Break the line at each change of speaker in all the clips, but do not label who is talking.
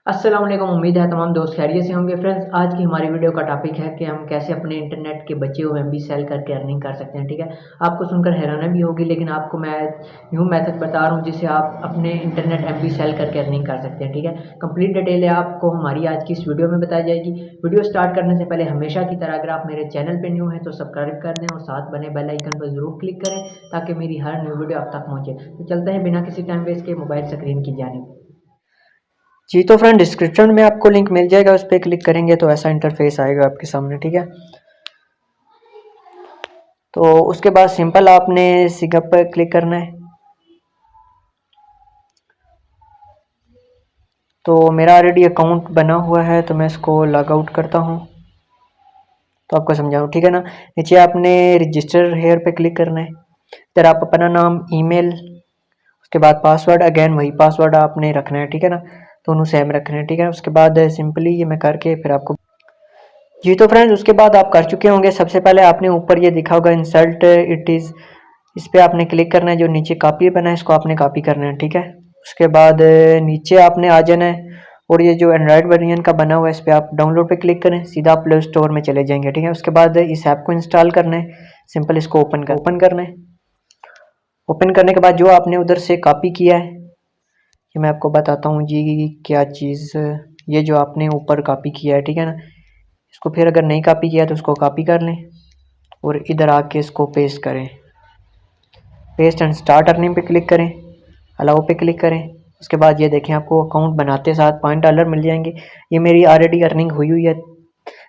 अस्सलाम वालेकुम। उम्मीद है तमाम दोस्त खैरियत से होंगे। फ्रेंड्स, आज की हमारी वीडियो का टॉपिक है कि हम कैसे अपने इंटरनेट के बचे हुए एमबी सेल करके अर्निंग कर सकते हैं। ठीक है, आपको सुनकर हैरानी भी होगी, लेकिन आपको मैं न्यू मेथड बता रहा हूँ जिससे आप अपने इंटरनेट एमबी सेल करके अर्निंग कर सकते हैं। ठीक है, कंप्लीट डिटेल आपको हमारी आज की इस वीडियो में बताई जाएगी। वीडियो स्टार्ट करने से पहले हमेशा की तरह अगर आप मेरे चैनल पर न्यू हैं तो सब्सक्राइब कर दें और साथ बने बेल आइकन पर ज़रूर क्लिक करें ताकि मेरी हर न्यू वीडियो आप तक पहुँचे। तो चलते हैं बिना किसी टाइम वेस्ट के मोबाइल स्क्रीन की जानिब। जी तो फ्रेंड, डिस्क्रिप्शन में आपको लिंक मिल जाएगा, उस पर क्लिक करेंगे तो ऐसा इंटरफेस आएगा आपके सामने। ठीक है, तो उसके बाद सिंपल आपने सिगअप पर क्लिक करना है। तो मेरा ऑलरेडी अकाउंट बना हुआ है तो मैं इसको लॉग आउट करता हूँ तो आपको समझाऊँ। ठीक है ना, नीचे आपने रजिस्टर हेयर पे क्लिक करना है। फिर आप अपना नाम, ईमेल, उसके बाद पासवर्ड, अगेन वही पासवर्ड आपने रखना है। ठीक है ना, दोनों सेम रखने हैं। ठीक है, उसके बाद सिंपली ये मैं करके फिर आपको जी तो फ्रेंड्स, उसके बाद आप कर चुके होंगे। सबसे पहले आपने ऊपर ये दिखा होगा इंसल्ट इट इज़, इस पर आपने क्लिक करना है। जो नीचे कॉपी बना है इसको आपने कॉपी करना है। ठीक है, उसके बाद नीचे आपने आ जाना है और ये जो एंड्रॉयड वर्जन का बना हुआ है इस पर आप डाउनलोड पे क्लिक करें, सीधा प्ले स्टोर में चले जाएंगे। ठीक है, उसके बाद इस ऐप को इंस्टॉल करना है। सिंपल इसको ओपन करना है। ओपन करने के बाद जो आपने उधर से कॉपी किया है, ये मैं आपको बताता हूँ जी क्या चीज़। ये जो आपने ऊपर कॉपी किया है, ठीक है ना, इसको फिर अगर नहीं कॉपी किया तो उसको कॉपी कर लें और इधर आके इसको पेस्ट करें। पेस्ट एंड स्टार्ट अर्निंग पे क्लिक करें, अलाउ पे क्लिक करें। उसके बाद ये देखें आपको अकाउंट बनाते साथ $5 मिल जाएंगे। ये मेरी ऑलरेडी अर्निंग हुई है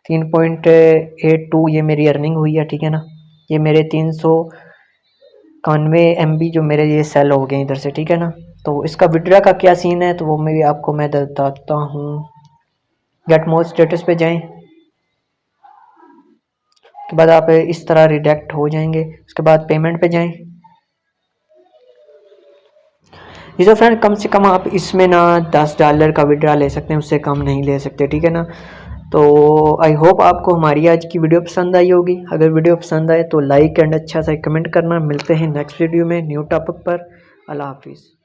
3.82, ये मेरी अर्निंग हुई है। ठीक है ना, ये मेरे 391 MB जो मेरे ये सेल हो गए इधर से। ठीक है ना, तो इसका विड्रा का क्या सीन है तो वो मैं बताता हूँ। गेट मोर स्टेटस पे जाएं, के बाद आप इस तरह रिडेक्ट हो जाएंगे। उसके बाद पेमेंट पे जाएं। ये तो फ्रेंड कम से कम आप इसमें ना $10 का विड्रा ले सकते हैं, उससे कम नहीं ले सकते। ठीक है ना, तो आई होप आपको हमारी आज की वीडियो पसंद आई होगी। अगर वीडियो पसंद आए तो लाइक एंड अच्छा सा कमेंट करना। मिलते हैं नेक्स्ट वीडियो में न्यू टॉपिक पर। अल्लाह हाफिज़।